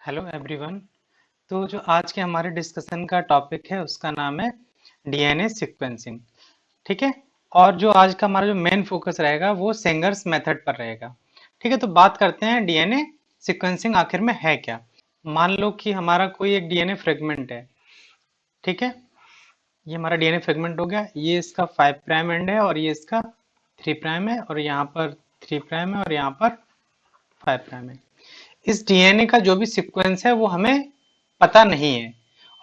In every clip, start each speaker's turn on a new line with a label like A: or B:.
A: Hello everyone. तो जो आज के हमारे डिस्कशन का टॉपिक है उसका नाम है डीएनए सीक्वेंसिंग। ठीक है। और जो आज का हमारा जो मेन फोकस रहेगा वो सेंगर्स मेथड पर रहेगा। ठीक है, तो बात करते हैं डीएनए सीक्वेंसिंग आखिर में है क्या। मान लो कि हमारा कोई एक डीएनए फ्रेगमेंट है। ठीक है, ये हमारा डीएनए फ्रेगमेंट हो गया, ये इसका 5 प्राइम एंड है और ये इसका 3 प्राइम है और यहाँ पर 3 प्राइम है और यहाँ पर 5 प्राइम है। इस डीएनए का जो भी सीक्वेंस है वो हमें पता नहीं है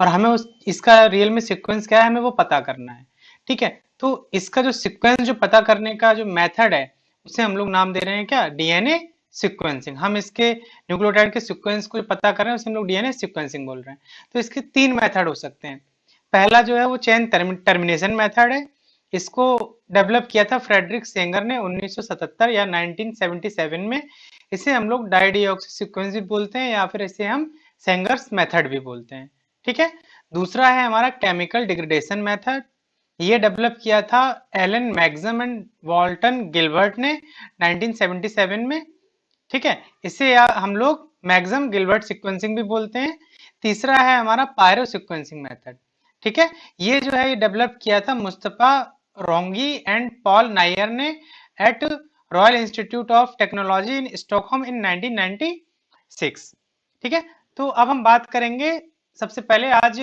A: और हमें उस इसका रियल में सीक्वेंस क्या है हमें वो पता करना है। ठीक है, तो इसका जो सीक्वेंस जो पता करने का जो मेथड है उसे हम लोग नाम दे रहे हैं क्या, डीएनए सीक्वेंसिंग। हम इसके न्यूक्लियोटाइड के सीक्वेंस को पता कर रहे हैं उसे हम लोग डीएनए सीक्वेंसिंग बोल रहे हैं। तो इसके तीन मेथड हो सकते हैं। पहला जो है वो चेन टर्मिनेशन मेथड है। इसको डेवलप किया था फ्रेडरिक सेंगर ने 1977 या 1977 में। इसे हम लोग डाइडिऑक्सी सीक्वेंस भी बोलते हैं या फिर इसे हम सेंगर्स मेथड भी बोलते हैं। ठीक है। दूसरा है हमारा केमिकल डिग्रेडेशन मेथड। ये डेवलप किया था Allan Maxam and Walter Gilbert ने 1977 में। ठीक है, इसे हम लोग मैग्जम गिलबर्ट सीक्वेंसिंग भी बोलते हैं। तीसरा है हमारा पायरो सीक्वेंसिंग मेथड। ठीक है, ये जो है ये डेवलप किया था Mostafa Ronaghi and Pal Nyren ने at Royal Institute of Technology in Stockholm in 1996। ठीक है, तो अब हम बात करेंगे सबसे पहले आज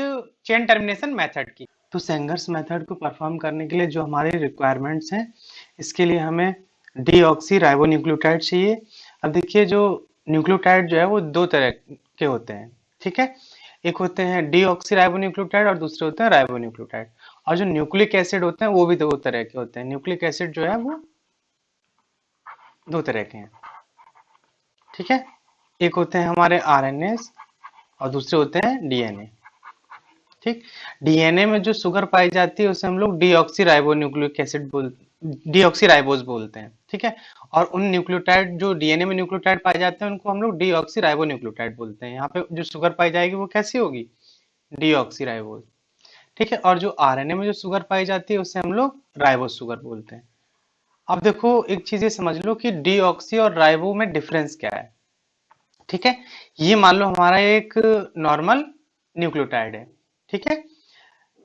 A: चेन टर्मिनेशन मेथड की। तो सेंगर्स मेथड को परफॉर्म करने के लिए जो हमारे रिक्वायरमेंट्स हैं, इसके लिए हमें डीऑक्सी राइबोन्यूक्लियोटाइड चाहिए। अब देखिए, जो न्यूक्लियोटाइड जो है वो दो तरह के होते हैं। ठीक है, एक होते हैं डीऑक्सी राइबोन्यूक्लियोटाइड और दूसरे होते हैं राइबोन्यूक्लियोटाइड। और जो न्यूक्लिक एसिड होते हैं वो भी दो तरह के होते हैं। न्यूक्लिक एसिड जो है वो दो तरह के हैं। ठीक है, एक होते हैं हमारे आरएनएस और दूसरे होते हैं डीएनए। ठीक, डीएनए में जो शुगर पाई जाती है उसे हम लोग deoxy ribonucleic acid deoxy ribose बोलते हैं। ठीक है, और उन न्यूक्लियोटाइड जो डीएनए में न्यूक्लियोटाइड पाए जाते हैं उनको हम लोग डीऑक्सी राइबोन्यूक्लियोटाइड बोलते हैं। यहाँ पे जो शुगर पाई जाएगी वो कैसी होगी, डीऑक्सी राइबोज। ठीक है, और जो आरएनए में जो शुगर पाई जाती है उसे हम लोग राइबोज शुगर बोलते हैं। अब देखो एक चीज ये समझ लो कि डीऑक्सी और राइबो में डिफरेंस क्या है। ठीक है, ये मान लो हमारा एक नॉर्मल न्यूक्लियोटाइड है। ठीक है,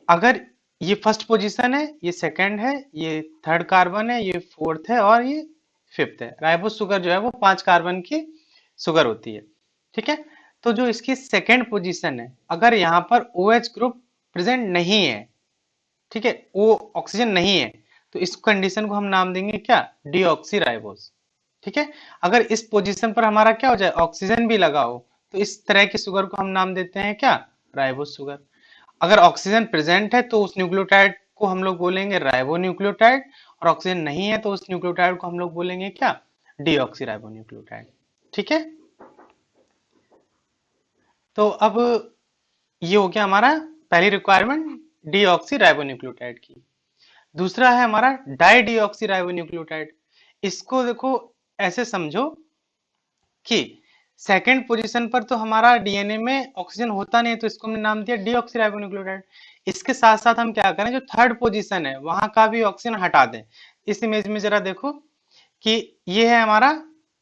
A: अगर ये फर्स्ट पोजीशन है, ये सेकंड है, ये थर्ड कार्बन है, ये फोर्थ है और ये फिफ्थ है। राइबोस शुगर जो है वो 5 कार्बन की शुगर होती है। ठीक है, तो जो इसकी सेकंड पोजीशन है, अगर यहाँ पर OH ग्रुप प्रेजेंट नहीं है, ठीक है, वो ऑक्सीजन नहीं है, तो इस कंडीशन को हम नाम देंगे क्या, डीऑक्सी राइबोस। ठीक है, अगर इस पोजीशन पर हमारा क्या हो जाए, ऑक्सीजन भी लगा हो, तो इस तरह की शुगर को हम नाम देते हैं क्या, राइबोस शुगर। अगर ऑक्सीजन प्रेजेंट है तो उस न्यूक्लियोटाइड को हम लोग बोलेंगे राइबो न्यूक्लियोटाइड, और ऑक्सीजन नहीं है तो उस न्यूक्लियोटाइड को हम लोग बोलेंगे क्या, डीऑक्सी राइबो न्यूक्लियोटाइड। ठीक है, तो अब ये हो गया हमारा पहली रिक्वायरमेंट डीऑक्सी राइबो न्यूक्लियोटाइड की। दूसरा है हमारा डाई डीऑक्सी राइबो न्यूक्लियोटाइड। इसको देखो ऐसे समझो कि सेकंड पोजीशन पर तो हमारा डीएनए में ऑक्सीजन होता नहीं है, तो इसको हमने नाम दिया डीऑक्सीराइबोन्यूक्लियोटाइड। इसके साथ साथ हम क्या करें, जो थर्ड पोजीशन है वहां का भी ऑक्सीजन हटा दें। इस इमेज में जरा देखो कि ये है हमारा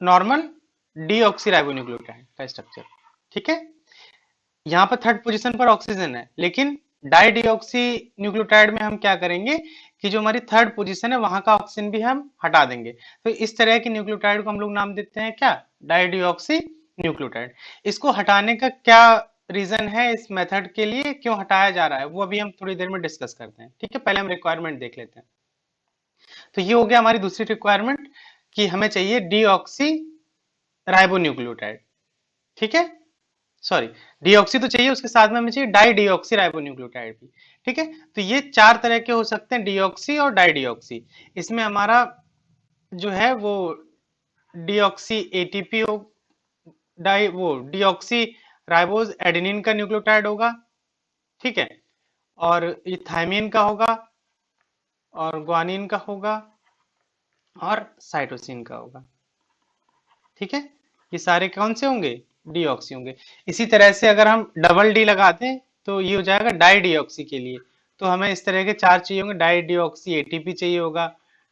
A: नॉर्मल डीऑक्सीराइबोन्यूक्लियोटाइड का स्ट्रक्चर। ठीक है, यहाँ पर थर्ड पोजीशन पर ऑक्सीजन है, लेकिन डाई डीऑक्सी न्यूक्लियोटाइड में हम क्या करेंगे कि जो हमारी थर्ड पोजीशन है वहां का ऑक्सीजन भी हम हटा देंगे। तो इस तरह की न्यूक्लियोटाइड को हम लोग नाम देते हैं क्या, डाई डीऑक्सी न्यूक्लियोटाइड। इसको हटाने का क्या रीजन है, इस मेथड के लिए क्यों हटाया जा रहा है, वो अभी हम थोड़ी देर में डिस्कस करते हैं। ठीक है, पहले हम रिक्वायरमेंट देख लेते हैं। तो ये हो गया हमारी दूसरी रिक्वायरमेंट कि हमें चाहिए डीऑक्सी राइबोन्यूक्लियोटाइड। ठीक है, सॉरी, डीऑक्सी तो चाहिए, उसके साथ में हमें चाहिए डाई डीऑक्सी राइबोन्यूक्लियोटाइड भी। ठीक है, तो ये चार तरह के हो सकते हैं, डीऑक्सी और डाई डीऑक्सी। इसमें हमारा जो है वो डीऑक्सी एटीपी हो, डाई वो डीऑक्सी राइबोज एडेनिन का न्यूक्लियोटाइड होगा। ठीक है, और ये थायमीन का होगा और ग्वानिन का होगा और साइटोसिन का होगा। ठीक है, ये सारे कौन से होंगे, डीऑक्सी होंगे। इसी तरह से अगर हम डबल डी लगा दें तो ये हो जाएगा डाई डीऑक्सी के लिए। तो हमें इस तरह के चार चाहिए होंगे, डाई डीऑक्सी एटीपी चाहिए होगा,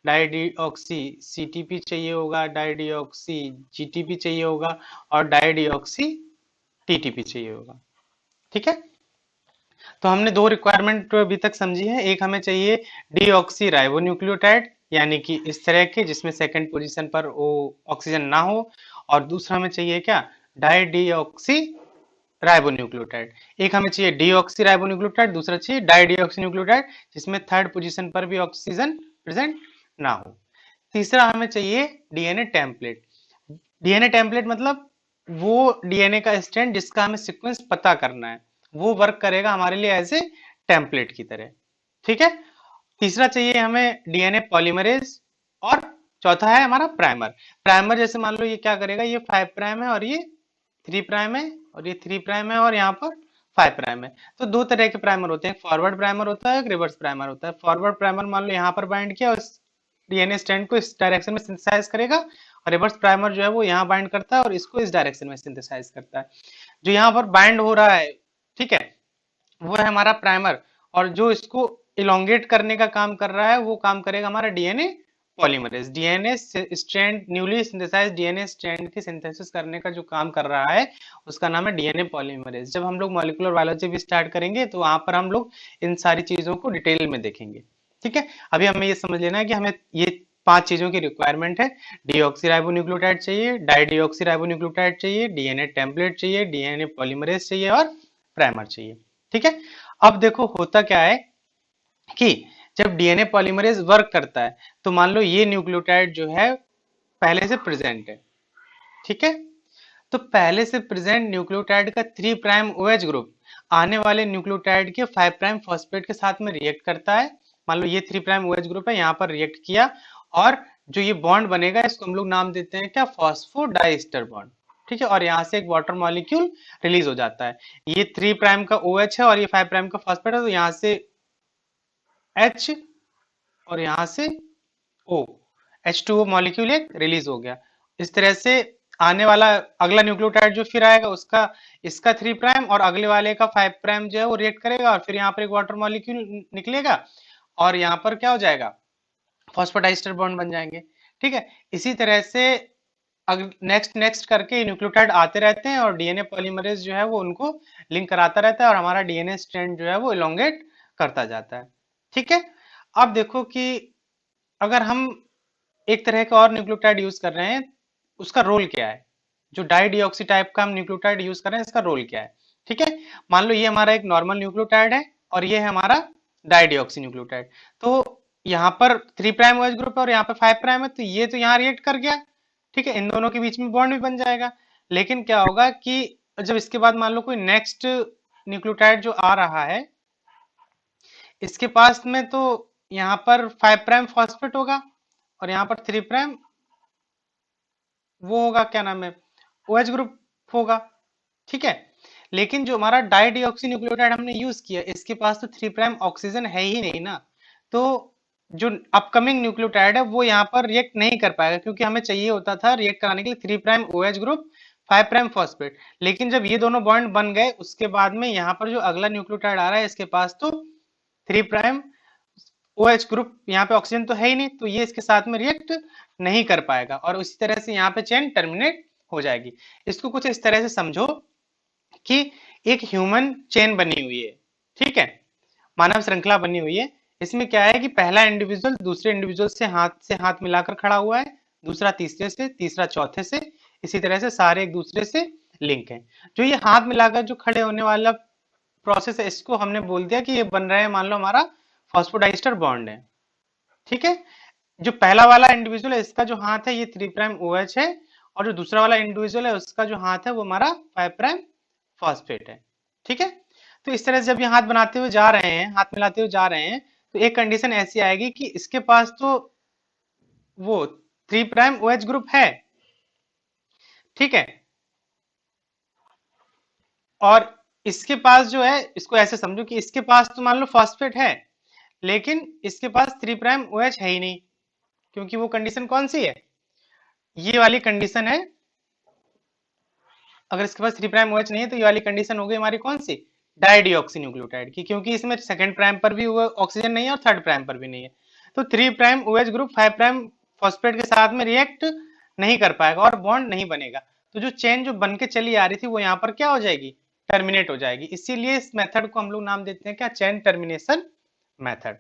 A: डाई डीऑक्सी सीटीपी चाहिए होगा, डाई डीऑक्सी जीटीपी चाहिए होगा और डाई डीऑक्सी टीटीपी चाहिए होगा। ठीक है, तो हमने दो रिक्वायरमेंट अभी तक समझी है। एक हमें चाहिए डीऑक्सी राइबोन्यूक्लियोटाइड, यानी कि इस तरह के जिसमें सेकंड पोजीशन पर वो ऑक्सीजन ना हो, और दूसरा हमें चाहिए क्या, डाई डीऑक्सी राइबोन्यूक्लियोटाइड। एक हमें चाहिए डीऑक्सी राइबोन्यूक्लियोटाइड, दूसरा चाहिए डाई डीऑक्सी न्यूक्लियोटाइड जिसमें थर्ड पोजीशन पर भी ऑक्सीजन प्रेजेंट ना हो। तीसरा हमें चाहिए डीएनए टेम्पलेट। डीएनए टेम्पलेट मतलब वो डीएनए का स्ट्रैंड जिसका हमें सीक्वेंस पता करना है, वो वर्क करेगा हमारे लिए एज ए टेम्पलेट की तरह। ठीक है, तीसरा चाहिए हमें डीएनए पॉलीमरेज, और चौथा है हमारा प्राइमर। प्राइमर जैसे मान लो ये क्या करेगा, ये 5 प्राइम है और ये 3 प्राइम है, और ये 3 प्राइम है और यहाँ पर 5 प्राइम है। तो दो तरह के प्राइमर होते हैं, फॉरवर्ड प्राइमर होता है, एक रिवर्स प्राइमर होता है। फॉरवर्ड प्राइमर मान लो यहाँ पर बाइंड किया, उस डीएनए स्ट्रैंड को इस डायरेक्शन में सिंथेसाइज करेगा, और रिवर्स प्राइमर जो है वो यहाँ बाइंड करता है और इसको इस डायरेक्शन में सिंथेसाइज करता है। जो यहाँ पर बाइंड हो रहा है, ठीक है, वो है हमारा प्राइमर, और जो इसको इलोंगेट करने का काम कर रहा है वो काम करेगा हमारा DNA polymerase. DNA strand, newly synthesized DNA strand की सिंथेसिस करने का जो काम कर रहा है उसका नाम है डीएनए पॉलीमरेज। जब हम लोग मॉलिक्यूलर बायोलॉजी भी स्टार्ट करेंगे तो वहां पर हम लोग इन सारी चीजों को डिटेल में देखेंगे। ठीक है, अभी हमें ये समझ लेना है कि हमें ये 5 चीजों की रिक्वायरमेंट है। डीऑक्सीराइबोन्यूक्लियोटाइड चाहिए, डाई डीऑक्सीराइबोन्यूक्लियोटाइड चाहिए, डीएनए टेम्पलेट चाहिए, डीएनए पॉलीमरेज चाहिए, और प्राइमर चाहिए। ठीक है, अब देखो होता क्या है कि जब डीएनए पॉलीमरेज वर्क करता है तो मान लो ये न्यूक्लियोटाइड जो है पहले से प्रेजेंट है। ठीक है, तो पहले से प्रेजेंट न्यूक्लियोटाइड का 3 प्राइम ओएच ग्रुप आने वाले न्यूक्लियोटाइड के 5 प्राइम फॉस्फेट के साथ में रिएक्ट करता है। मान लो ये 3 प्राइम ओएच ग्रुप है, यहाँ पर रिएक्ट किया, और जो ये बॉन्ड बनेगा इसको हम लोग नाम देते हैं क्या, फॉस्फोडाइस्टर बॉन्ड। ठीक है, और यहाँ से एक वाटर मॉलिक्यूल रिलीज हो जाता है। ये 3 प्राइम का OH है और ये 5 प्राइम का फॉस्फेट है, तो यहाँ से H और यहाँ से O, H2O मॉलिक्यूल एक रिलीज हो गया। इस तरह से आने वाला अगला न्यूक्लियोटाइड जो फिर आएगा उसका, इसका 3 प्राइम और अगले वाले का 5 प्राइम जो है वो रिएक्ट करेगा, और फिर यहाँ पर एक वाटर मॉलिक्यूल निकलेगा, और यहाँ पर क्या हो जाएगा, फॉस्फोडाइस्टर बॉन्ड बन जाएंगे। ठीक है, इसी तरह से नेक्स्ट नेक्स्ट करके न्यूक्लियोटाइड आते रहते हैं, और डीएनए पॉलीमरेज जो है वो उनको लिंक कराता रहता है, और हमारा डीएनए स्ट्रैंड जो है वो इलोंगेट करता जाता है। ठीक है, अब देखो कि अगर हम एक तरह का और न्यूक्लियोटाइड यूज कर रहे हैं, उसका रोल क्या है। जो डाई डीऑक्सी टाइप का हम न्यूक्लियोटाइड यूज कर रहे हैं, इसका रोल क्या है। ठीक है, मान लो ये हमारा एक नॉर्मल न्यूक्लियोटाइड है और ये है हमारा डाई डीऑक्सी न्यूक्लियोटाइड। तो यहाँ पर 3 प्राइम OH ग्रुप है और यहाँ पर 5 प्राइम है, तो ये तो यहाँ रिएक्ट कर गया। ठीक है, इन दोनों के बीच में बॉन्ड भी बन जाएगा। लेकिन क्या होगा कि जब इसके बाद मान लो कोई नेक्स्ट न्यूक्लियोटाइड जो आ रहा है, इसके पास में तो यहाँ पर 5 प्राइम फॉस्फेट होगा और यहाँ पर 3 प्राइम वो होगा, क्या नाम है, OH ग्रुप होगा। ठीक है, लेकिन जो हमारा डाई डीऑक्सी न्यूक्लियोटाइड हमने यूज किया, इसके पास तो 3 प्राइम ऑक्सीजन है ही नहीं ना, तो जो अपकमिंग न्यूक्लियोटाइड है वो यहाँ पर रिएक्ट नहीं कर पाएगा, क्योंकि हमें चाहिए होता था रिएक्ट कराने के लिए 3 prime OH group 5 prime phosphate. लेकिन जब ये दोनों बॉन्ड बन गए उसके बाद में यहाँ पर जो अगला न्यूक्लियोटाइड आ रहा है इसके पास तो 3 प्राइम OH ग्रुप, यहाँ पे ऑक्सीजन तो है ही नहीं, तो ये इसके साथ में रिएक्ट नहीं कर पाएगा, और उसी तरह से यहाँ पे चेन टर्मिनेट हो जाएगी। इसको कुछ इस तरह से समझो कि एक ह्यूमन चेन बनी हुई है। ठीक है, मानव श्रृंखला बनी हुई है। इसमें क्या है कि पहला इंडिविजुअल दूसरे इंडिविजुअल से हाथ मिलाकर खड़ा हुआ है, दूसरा तीसरे से, तीसरा चौथे से, इसी तरह से सारे एक दूसरे से लिंक हैं। जो ये हाथ मिलाकर जो खड़े होने वाला प्रोसेस है, इसको हमने बोल दिया कि ये बन रहा है, मान लो हमारा फॉस्फोडाइस्टर बॉन्ड है। ठीक है, जो पहला वाला इंडिविजुअल है इसका जो हाथ है ये 3 प्राइम OH है, और जो दूसरा वाला इंडिविजुअल है उसका जो हाथ है वो हमारा 5 प्राइम फॉस्फेट है। ठीक है, तो इस तरह से जब ये हाथ बनाते हुए जा रहे हैं, हाथ मिलाते हुए जा रहे हैं, तो एक कंडीशन ऐसी आएगी कि इसके पास तो वो 3 प्राइम OH ग्रुप है। ठीक है, और इसके पास जो है, इसको ऐसे समझो कि इसके पास तो मान लो फॉस्फेट है, लेकिन इसके पास 3 प्राइम OH है ही नहीं, क्योंकि वो कंडीशन कौन सी है, ये वाली कंडीशन है। अगर इसके पास 3 प्राइम OH नहीं है तो ये वाली कंडीशन हो गई हमारी कौन सी, डाई डीऑक्सी न्यूक्लियोटाइड की, क्योंकि इसमें सेकंड प्राइम पर भी ऑक्सीजन नहीं है और थर्ड प्राइम पर भी नहीं है। तो 3 prime OH group 5 prime phosphate के साथ में रिएक्ट नहीं कर पाएगा और बॉन्ड नहीं बनेगा। तो जो चेन जो बन के चली आ रही थी वो यहाँ पर क्या हो जाएगी, टर्मिनेट हो जाएगी। इसीलिए इस मेथड को हम लोग नाम देते हैं क्या, चेन टर्मिनेशन मेथड।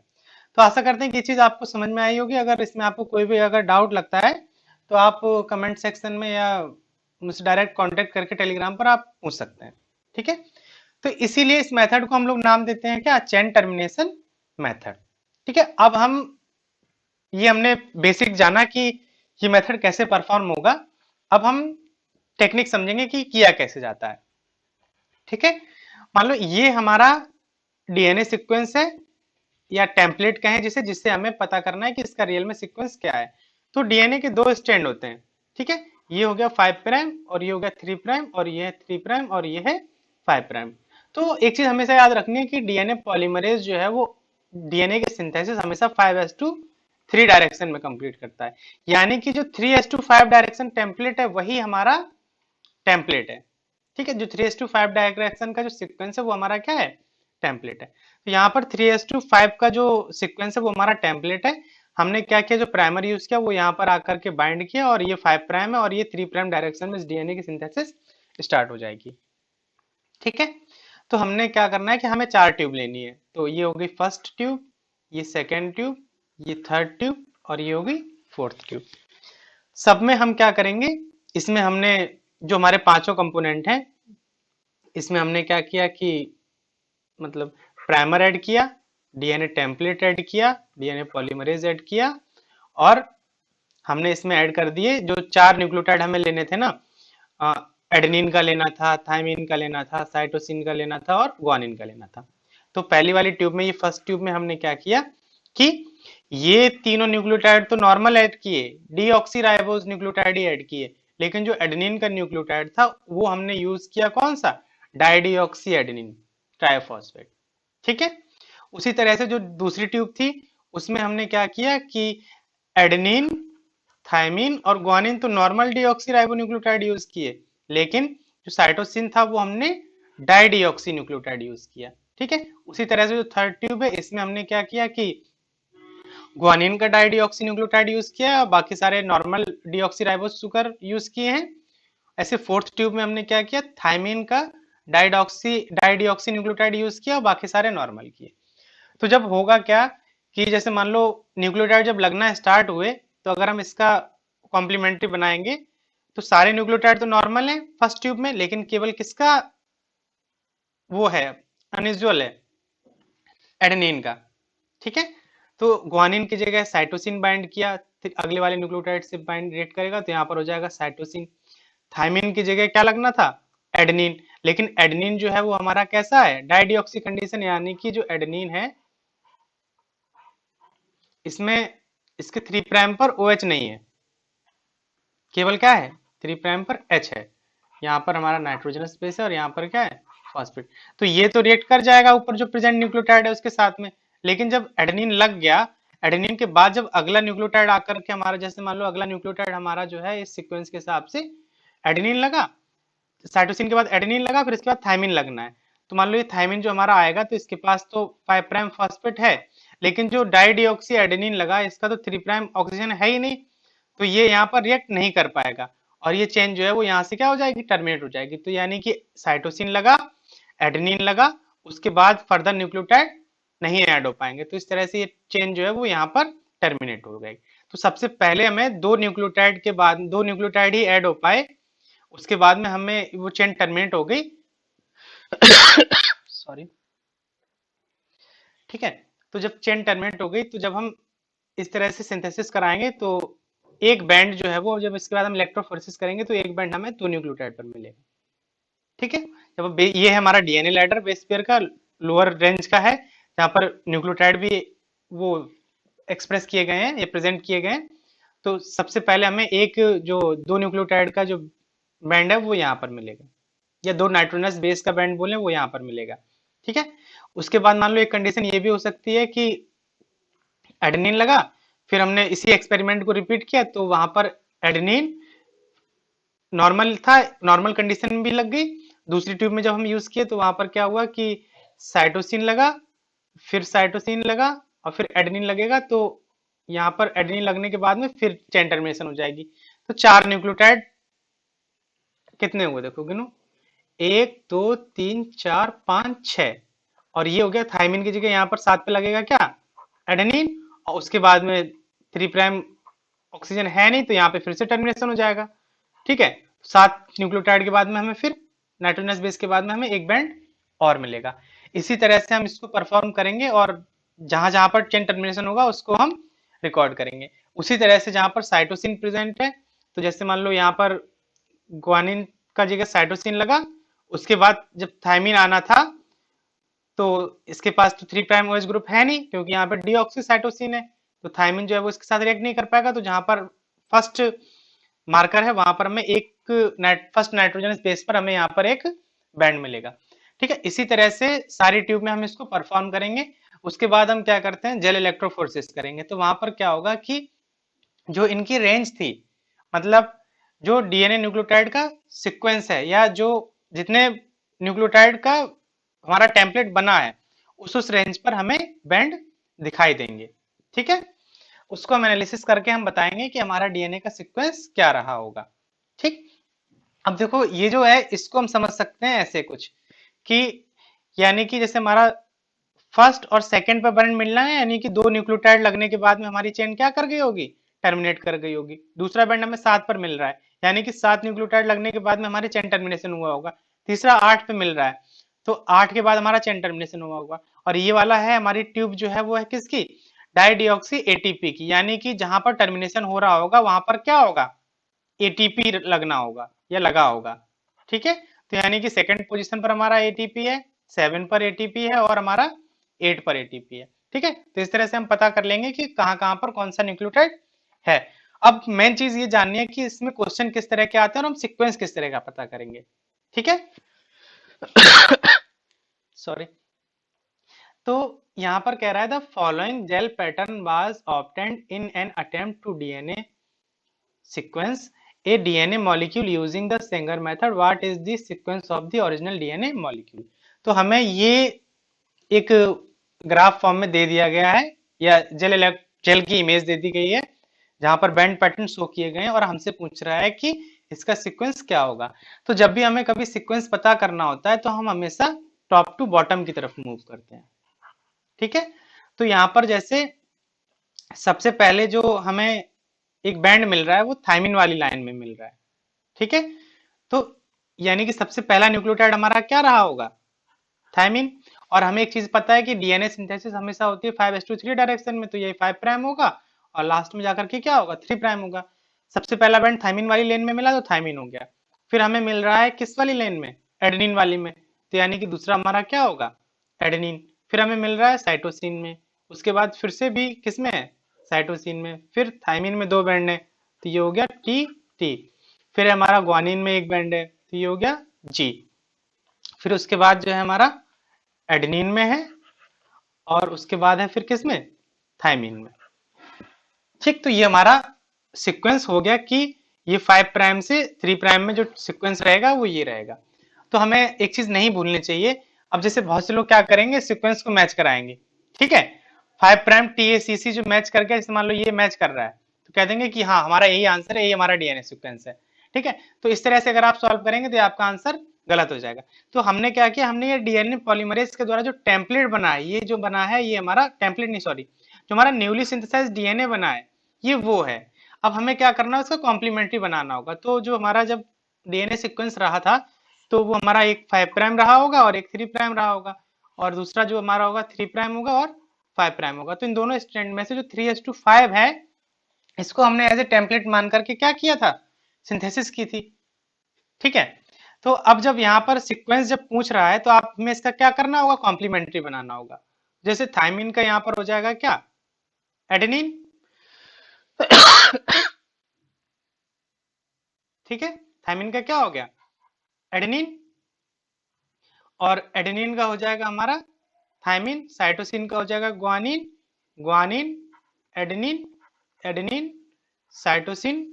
A: तो आशा करते हैं कि ये चीज आपको समझ में आई होगी। अगर इसमें आपको कोई भी अगर डाउट लगता है तो आप कमेंट सेक्शन में या मुझसे डायरेक्ट कांटेक्ट करके टेलीग्राम पर आप पूछ सकते हैं, ठीक है। तो इसीलिए इस मेथड को हम लोग नाम देते हैं क्या, चेन टर्मिनेशन मेथड, ठीक है। अब हम ये हमने बेसिक जाना कि ये मेथड कैसे परफॉर्म होगा। अब हम टेक्निक समझेंगे कि किया कैसे जाता है, ठीक है। मान लो ये हमारा डीएनए सीक्वेंस है या टेम्पलेट कहें जिसे, जिससे हमें पता करना है कि इसका रियल में सीक्वेंस क्या है। तो डीएनए के दो स्ट्रैंड होते हैं, ठीक है। ये हो गया 5 प्राइम और ये हो गया 3 प्राइम और ये है 3 प्राइम और ये है 5 प्राइम। तो एक चीज हमेशा याद रखनी है कि डीएनए पॉलीमरेज जो है वो डीएनए के सिंथेसिस हमेशा 5s2 3 डायरेक्शन में कंप्लीट करता है। यानी कि जो 3s2 5 डायरेक्शन टेम्पलेट है वही हमारा टेम्पलेट है, ठीक है। जो 3s2 5 डायरेक्शन का जो सीक्वेंस है वो हमारा क्या है, टेम्पलेट है। तो यहाँ पर 3s2 5 का जो सीक्वेंस है वो हमारा टेम्पलेट है। हमने क्या किया, जो प्राइमर यूज किया वो यहाँ पर आकर के बाइंड किया और ये 5 प्राइम है और ये 3 प्राइम डायरेक्शन में इस डीएनए की सिंथेसिस स्टार्ट हो जाएगी, ठीक है। तो हमने क्या करना है कि हमें 4 ट्यूब लेनी है। तो ये होगी फर्स्ट ट्यूब, ये सेकेंड ट्यूब, ये थर्ड ट्यूब और ये होगी फोर्थ ट्यूब। सब में हम क्या करेंगे, इसमें हमने जो हमारे पांचों कंपोनेंट हैं इसमें हमने क्या किया कि मतलब प्राइमर ऐड किया, डीएनए टेम्पलेट ऐड किया, डीएनए पॉलीमरेज ऐड किया और हमने इसमें ऐड कर दिए जो 4 न्यूक्लियोटाइड हमें लेने थे ना, एडेनिन का लेना था, थायमिन का लेना था, साइटोसिन का लेना था और ग्वानिन का लेना था। तो पहली वाली ट्यूब में, ये फर्स्ट ट्यूब में हमने क्या किया कि ये तीनों न्यूक्लियोटाइड तो नॉर्मल ऐड किए, डीऑक्सीराइबोज न्यूक्लियोटाइड ही ऐड किए, लेकिन जो एडेनिन का न्यूक्लियोटाइड था वो हमने यूज किया कौन सा, डाइडिऑक्सी एडेनिन ट्राइफॉस्फेट, ठीक है। उसी तरह से जो दूसरी ट्यूब थी उसमें हमने क्या किया कि एडेनिन, थायमिन और ग्वानिन तो नॉर्मल डीऑक्सीराइबोन्यूक्लियोटाइड यूज किए, लेकिन जो साइटोसिन था वो हमने डाइडिऑक्सी न्यूक्लियोटाइड यूज किया, ठीक है। उसी तरह से जो थर्ड ट्यूब है इसमें हमने क्या किया कि ग्वानिन का डाइडिऑक्सी न्यूक्लियोटाइड यूज किया और बाकी सारे नॉर्मल डीऑक्सीराइबोस सुगर यूज किए हैं। ऐसे फोर्थ ट्यूब में हमने क्या किया, थायमिन का डाइडिऑक्सी न्यूक्लियोटाइड यूज किया और बाकी सारे नॉर्मल किए। तो जब होगा क्या कि जैसे मान लो न्यूक्लियोटाइड जब लगना स्टार्ट हुए तो अगर हम इसका कॉम्प्लीमेंट्री बनाएंगे तो सारे न्यूक्लियोटाइड तो नॉर्मल है फर्स्ट ट्यूब में, लेकिन केवल किसका वो है, अनयूजुअल है, एडेनिन का, ठीक है। तो ग्वानिन की जगह साइटोसिन बाइंड किया, फिर अगले वाले न्यूक्लियोटाइड से बाइंड रिएक्ट करेगा तो यहाँ पर हो जाएगा साइटोसिन। थायमिन की जगह क्या लगना था, एडेनिन, लेकिन एडेनिन जो है वो हमारा कैसा है, डाइडिऑक्सी कंडीशन, यानी कि जो एडेनिन है इसमें इसके 3 प्राइम पर OH नहीं है, केवल क्या है 3 प्राइम पर H है। यहाँ पर हमारा नाइट्रोजनस बेस है और यहाँ पर क्या है, फॉस्फेट। तो ये तो रिएक्ट कर जाएगा ऊपर जो प्रेजेंट न्यूक्लियोटाइड है उसके साथ में, लेकिन जब एडेनिन लग गया, एडेनिन के बाद जब अगला न्यूक्लियोटाइड आकर के हमारा, जैसे मान लो अगला न्यूक्लियोटाइड हमारा जो है इस सीक्वेंस के हिसाब से एडेनिन लगा, साइटोसिन के बाद एडेनिन लगा, फिर इसके बाद थायमिन लगना है। तो मान लो ये थायमिन जो हमारा आएगा तो इसके पास तो 5 प्राइम फॉस्फेट है, लेकिन जो डाइडिऑक्सी एडेनिन लगा इसका तो 3 प्राइम ऑक्सीजन है ही नहीं, तो ये यहाँ पर रिएक्ट नहीं कर पाएगा और ये चेन जो है वो यहाँ से क्या हो जाएगी, टर्मिनेट हो जाएगी। तो यानी कि साइटोसिन लगा, एडेनिन लगा, उसके बाद फर्दर न्यूक्लियोटाइड नहीं ऐड हो पाएंगे, तो इस तरह से ये चेन जो है वो यहाँ पर टर्मिनेट हो गई। तो सबसे पहले हमें दो न्यूक्लियोटाइड के बाद, दो न्यूक्लियोटाइड ही ऐड हो पाए, उसके बाद में हमें वो चेन टर्मिनेट हो गई सॉरी, ठीक है। तो जब चेन टर्मिनेट हो गई तो जब हम इस तरह से सिंथेसिस कराएंगे तो एक बैंड जो है वो, जब इसके बाद हम इलेक्ट्रोफोरेसिस करेंगे तो एक बैंड हमें 2 न्यूक्लियोटाइड पर मिलेगा, ठीक है। जब ये है हमारा डीएनए लैडर बेस पेयर का लोअर रेंज का है, जहाँ पर न्यूक्लियोटाइड भी वो एक्सप्रेस किए गए हैं, ये प्रेजेंट किए गए हैं। तो सबसे पहले हमें एक जो 2 न्यूक्लियोटाइड का जो बैंड है वो यहाँ पर मिलेगा, या 2 नाइट्रोजनस बेस का बैंड बोले वो यहाँ पर मिलेगा, ठीक है। उसके बाद मान लो एक कंडीशन ये भी हो सकती है कि एडेनिन लगा, फिर हमने इसी एक्सपेरिमेंट को रिपीट किया तो वहां पर एडेनिन नॉर्मल था, नॉर्मल कंडीशन भी लग गई। दूसरी ट्यूब में जब हम यूज किए तो वहां पर क्या हुआ कि साइटोसिन लगा, फिर साइटोसिन लगा और फिर एडेनिन लगेगा, तो यहाँ पर एडेनिन लगने के बाद में फिर चेन टर्मिनेशन हो जाएगी। तो 4 न्यूक्लियोटाइड कितने हुए देखो गिनो, 1 2 3 4 5 6। और ये हो गया थायमिन की जगह यहाँ पर 7 पे लगेगा क्या, एडेनिन। और उसके बाद में 3' ऑक्सीजन है नहीं, तो यहाँ पे फिर से टर्मिनेशन हो जाएगा। ठीक है, 7 न्यूक्लियोटाइड के बाद में हमें फिर नाइट्रोजनस बेस के बाद में हमें एक बैंड और मिलेगा। इसी तरह से हम इसको परफॉर्म करेंगे और जहां जहां पर चेन टर्मिनेशन होगा उसको हम रिकॉर्ड करेंगे। उसी तरह से जहां पर साइटोसिन प्रेजेंट है, तो जैसे मान लो यहाँ पर ग्वानिन का जगह साइटोसिन लगा, उसके बाद जब थायमिन आना था तो इसके पास तो 3' OH ग्रुप है नहीं, क्योंकि यहाँ पर डीऑक्सीसाइटोसिन है, तो थायमिन जो है वो इसके साथ रिएक्ट नहीं कर पाएगा। तो जहां पर फर्स्ट मार्कर है वहां पर हमें एक फर्स्ट नाइट्रोजन बेस पर हमें यहाँ पर एक बैंड मिलेगा। ठीक है, इसी तरह से सारी ट्यूब में हम इसको परफॉर्म करेंगे। उसके बाद हम क्या करते हैं, जेल इलेक्ट्रोफोरेसिस करेंगे। तो वहां पर क्या होगा कि जो इनकी रेंज थी, मतलब जो डीएनए न्यूक्लियोटाइड का सीक्वेंस है, या जो जितने न्यूक्लियोटाइड का हमारा टेम्पलेट बना है, उस रेंज पर हमें बैंड दिखाई देंगे। ठीक है, उसको हम एनालिसिस करके हम बताएंगे कि हमारा डीएनए का सीक्वेंस क्या रहा होगा। ठीक, अब देखो ये जो है इसको हम समझ सकते हैं ऐसे कुछ कि, यानी कि जैसे हमारा फर्स्ट और सेकंड पे बैंड मिलना है, यानी कि 2 न्यूक्लियोटाइड लगने के बाद में हमारी चेन क्या कर गई होगी, टर्मिनेट कर गई होगी। दूसरा बैंड हमें 7 पर मिल रहा है, यानी कि 7 न्यूक्लियोटाइड लगने के बाद में हमारी चेन टर्मिनेशन हुआ होगा। तीसरा 8 पे मिल रहा है, तो 8 के बाद हमारा चेन टर्मिनेशन हुआ होगा। और ये वाला है हमारी ट्यूब जो है वो है किसकी, डाईडिऑक्सी एटीपी की, यानी कि जहां पर टर्मिनेशन हो रहा होगा वहां पर क्या होगा, एटीपी लगना होगा या लगा होगा। ठीक है, तो यानी कि सेकंड पोजीशन पर हमारा एटीपी है, 7 पर एटीपी है और हमारा 8 पर एटीपी है। ठीक है, तो इस तरह से हम पता कर लेंगे कि कहां कहां पर कौन सा न्यूक्लियोटाइड है। अब मेन चीज ये जाननी है कि इसमें क्वेश्चन किस तरह के आते हैं और हम सीक्वेंस किस तरह का पता करेंगे। ठीक है, सॉरी। तो यहां पर कह रहा है the following gel pattern was obtained in an attempt to DNA sequence a DNA molecule using the Sanger method. What is the sequence of the original DNA molecule? तो हमें ये एक ग्राफ फॉर्म में दे दिया गया है, या जेल की इमेज दे दी गई है जहां पर बैंड पैटर्न शो किए गए हैं, और हमसे पूछ रहा है कि इसका सीक्वेंस क्या होगा। तो जब भी हमें कभी सीक्वेंस पता करना होता है तो हम हमेशा टॉप टू बॉटम की तरफ मूव करते हैं। ठीक है, तो यहाँ पर जैसे सबसे पहले जो हमें एक बैंड मिल रहा है वो थायमिन वाली लाइन में मिल रहा है। ठीक है, तो यानी कि सबसे पहला न्यूक्लियोटाइड हमारा क्या रहा होगा, थायमिन। और हमें एक चीज पता है कि डीएनए सिंथेसिस हमेशा होती है 5:3 डायरेक्शन में, तो ये 5' होगा और लास्ट में जाकर के क्या होगा, 3' होगा। सबसे पहला बैंड थायमिन वाली लेन में मिला तो थायमिन हो गया। फिर हमें मिल रहा है किस वाली लेन में, एडेनिन वाली में, तो यानी कि दूसरा हमारा क्या होगा, एडेनिन। फिर हमें मिल रहा है साइटोसिन में, उसके बाद फिर से भी किस में है, साइटोसिन में। फिर थायमिन में 2 बैंड है, तो ये हो गया टी टी। फिर हमारा ग्वानिन में एक बैंड है, तो ये हो गया जी। फिर उसके बाद जो है हमारा एडेनिन में है, और उसके बाद है फिर किस में, थायमिन में। ठीक, तो ये हमारा सीक्वेंस हो गया कि ये 5' से 3' में जो सीक्वेंस रहेगा वो ये रहेगा। तो हमें एक चीज नहीं भूलनी चाहिए, अब जैसे बहुत से लोग क्या करेंगे, सीक्वेंस को मैच कराएंगे। ठीक है, 5' TACC जो मैच करके, जैसे मान लो ये मैच कर रहा है, तो कह देंगे कि हाँ हमारा यही आंसर है, यही हमारा डीएनए सीक्वेंस है। ठीक है, तो इस तरह से अगर आप सॉल्व करेंगे तो आपका आंसर गलत हो जाएगा। तो हमने क्या किया, हमने ये डीएनए पॉलीमरेज के द्वारा जो टेम्पलेट बना है, ये जो बना है ये हमारा टेम्पलेट नहीं, सॉरी, जो हमारा न्यूली सिंथेसाइज डीएनए बना है ये वो है। अब हमें क्या करना है, उसका कॉम्प्लीमेंट्री बनाना होगा। तो जो हमारा जब डीएनए सीक्वेंस रहा था, तो वो हमारा एक 5' रहा होगा और एक 3' रहा होगा, और दूसरा जो हमारा होगा 3' होगा और 5' होगा। तो इन दोनों स्टैंड में से जो 3:5 है, इसको हमने एज ए टेम्पलेट मान करके क्या किया था, सिंथेसिस की थी। ठीक है, तो अब जब यहाँ पर सीक्वेंस जब पूछ रहा है तो आप हमें इसका क्या करना होगा, कॉम्प्लीमेंट्री बनाना होगा। जैसे थायमिन का यहाँ पर हो जाएगा क्या, एडेनिन। ठीक है, थायमिन का क्या हो गया, एडेनिन। और एडेनिन का हो जाएगा हमारा थायमिन। साइटोसिन का हो जाएगा guanine, guanine, adenine, adenine, cytosine,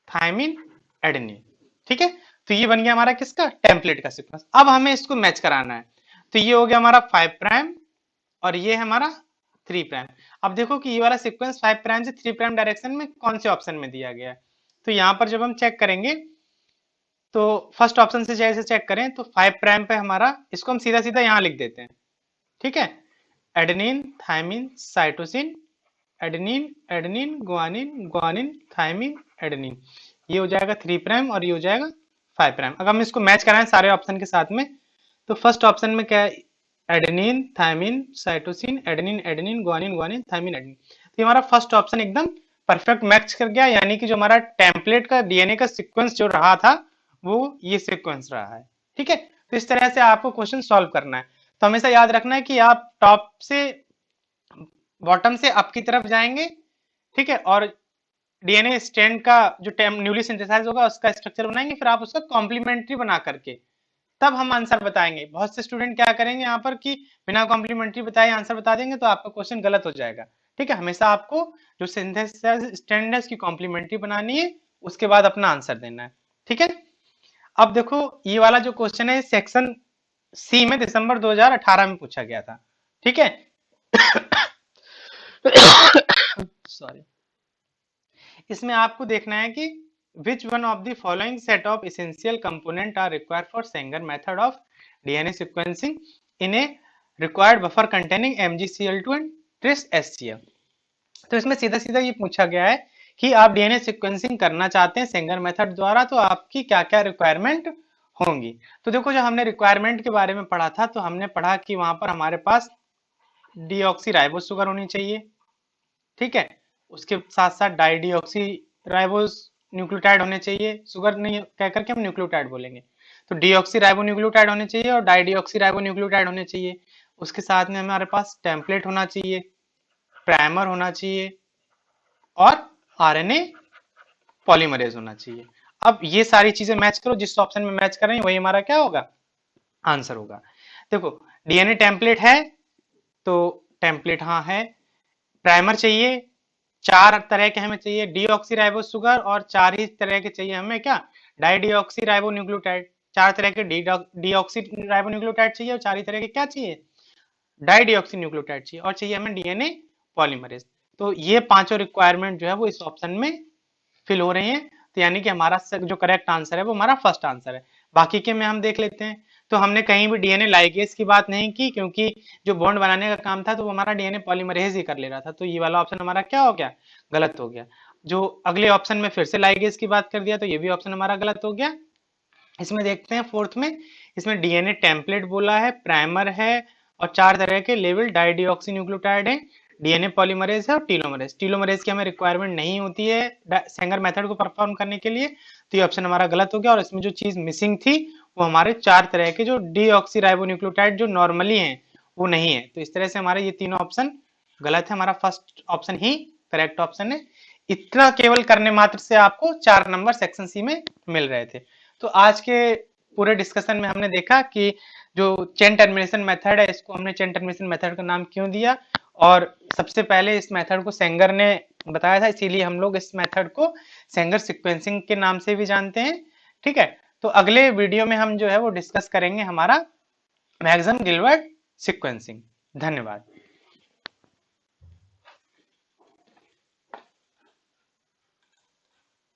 A: thymine, adenine. ठीक है, तो ये बन गया हमारा किसका, टेम्पलेट का सीक्वेंस। अब हमें इसको मैच कराना है, तो ये हो गया हमारा 5' और ये है हमारा 3'। अब देखो कि ये वाला सीक्वेंस 5' से 3' डायरेक्शन में कौन से ऑप्शन में दिया गया है। तो यहां पर जब हम चेक करेंगे तो फर्स्ट ऑप्शन से जैसे चेक करें तो 5 प्राइम पे हमारा, इसको हम सीधा सीधा यहाँ लिख देते हैं, ठीक है। Adenine, thymine, cytosine, adenine, adenine, guanine, guanine, thymine, adenine. ये हो जाएगा 3 प्राइम और ये हो जाएगा 5 प्राइम। अगर हम इसको मैच कराएं सारे ऑप्शन के साथ में, तो फर्स्ट ऑप्शन में क्या है, adenine, thymine, cytosine, adenine, adenine, guanine, guanine, thymine, adenine. तो ये हमारा फर्स्ट ऑप्शन एकदम परफेक्ट मैच कर गया, यानी कि जो हमारा टेम्पलेट का डीएनए का सीक्वेंस जो रहा था वो ये सीक्वेंस रहा है, ठीक है। तो इस तरह से आपको क्वेश्चन सॉल्व करना है। तो हमेशा याद रखना है कि आप टॉप से बॉटम से अप की तरफ जाएंगे, ठीक है, और डीएनए स्ट्रैंड का जो न्यूली सिंथेसाइज होगा उसका स्ट्रक्चर बनाएंगे, फिर आप उसका कॉम्प्लीमेंट्री बना करके तब हम आंसर बताएंगे। बहुत से स्टूडेंट क्या करेंगे यहाँ पर कि बिना कॉम्प्लीमेंट्री बताए आंसर बता देंगे, तो आपका क्वेश्चन गलत हो जाएगा, ठीक है। हमेशा आपको जो सिंथेसाइज स्ट्रैंड है उसकी कॉम्प्लीमेंट्री बनानी है, उसके बाद अपना आंसर देना है, ठीक है। अब देखो ये वाला जो क्वेश्चन है सेक्शन सी में दिसंबर 2018 में पूछा गया था, ठीक है। सॉरी। इसमें आपको देखना है कि which one of the following set of essential component are required for Sanger method of DNA sequencing in a required buffer containing MgCl2 and tris HCl। तो इसमें सीधा सीधा ये पूछा गया है कि आप डीएनए सीक्वेंसिंग करना चाहते हैं सेंगर मेथड द्वारा, तो आपकी क्या क्या रिक्वायरमेंट होंगी। तो देखो जो हमने रिक्वायरमेंट के बारे में पढ़ा था, तो हमने पढ़ा कि वहां पर हमारे पास डीऑक्सी राइबोस शुगर होनी चाहिए, ठीक है। उसके साथ साथ डाई डीऑक्सी राइबोस न्यूक्लियोटाइड होने चाहिए, शुगर नहीं कह करके हम न्यूक्लियोटाइड बोलेंगे। तो डीऑक्सी राइबो न्यूक्लियोटाइड होने चाहिए और डाई डीऑक्सी राइबो न्यूक्लियोटाइड होने चाहिए। उसके साथ में हमारे पास टेम्पलेट होना चाहिए, प्राइमर होना चाहिए और आरएनए पॉलीमरेज होना चाहिए। अब ये सारी चीजें मैच करो, जिस ऑप्शन में मैच कर रहे हैं वही हमारा क्या होगा, आंसर होगा। देखो डीएनए टेम्पलेट है तो टेम्पलेट हाँ है, प्राइमर चाहिए, 4 तरह के हमें चाहिए डीऑक्सी राइबो शुगर, और 4 ही तरह के चाहिए हमें क्या, डाई डीऑक्सी राइबो न्यूक्लियोटाइड। 4 तरह के डीऑक्सी राइबो न्यूक्लियोटाइड चाहिए और 4 ही तरह के क्या चाहिए, डाई डीऑक्सी न्यूक्लियोटाइड चाहिए, और चाहिए हमें डीएनए पॉलीमरेज। तो ये पांचों रिक्वायरमेंट जो है वो इस ऑप्शन में फिल हो रही है। तो यानी कि हमारा जो करेक्ट आंसर है वो हमारा फर्स्ट आंसर है। बाकी के में हम देख लेते हैं। तो हमने कहीं भी डीएनए लाइगेज की बात नहीं की, क्योंकि जो बॉन्ड बनाने का काम था तो वो हमारा डीएनए पॉलीमरेज ही कर ले रहा था। तो ये वाला ऑप्शन हमारा क्या हो गया, गलत हो गया। जो अगले ऑप्शन में फिर से लाइगेज की बात कर दिया, तो ये भी ऑप्शन हमारा गलत हो गया। इसमें देखते हैं फोर्थ में, इसमें डीएनए टेम्पलेट बोला है, प्राइमर है और 4 तरह के लेवल डाई डीऑक्सी न्यूक्लियोटाइड है, डीएनए पॉलीमरेज है और टीलोमरेज। टीलोमरेज की हमें रिक्वायरमेंट नहीं होती है सेंगर मेथड को परफॉर्म करने के लिए, तो ये ऑप्शन हमारा गलत हो गया। और इसमें जो चीज मिसिंग थी वो हमारे 4 तरह के जो डीऑक्सी राइबो न्यूक्लियोटाइड जो नॉर्मली हैं वो नहीं है। तो इस तरह से हमारे ये तीनों ऑप्शन गलत है, हमारा फर्स्ट ऑप्शन ही करेक्ट ऑप्शन है। इतना केवल करने मात्र से आपको 4 नंबर सेक्शन सी में मिल रहे थे। तो आज के पूरे डिस्कशन में हमने देखा कि जो चेन टर्मिनेशन मेथड है, इसको हमने चेन टर्मिनेशन मेथड का नाम क्यों दिया, और सबसे पहले इस मेथड को सेंगर ने बताया था, इसीलिए हम लोग इस मेथड को सेंगर सीक्वेंसिंग के नाम से भी जानते हैं, ठीक है। तो अगले वीडियो में हम जो है वो डिस्कस करेंगे हमारा मैक्सम गिलबर्ट सीक्वेंसिंग। धन्यवाद।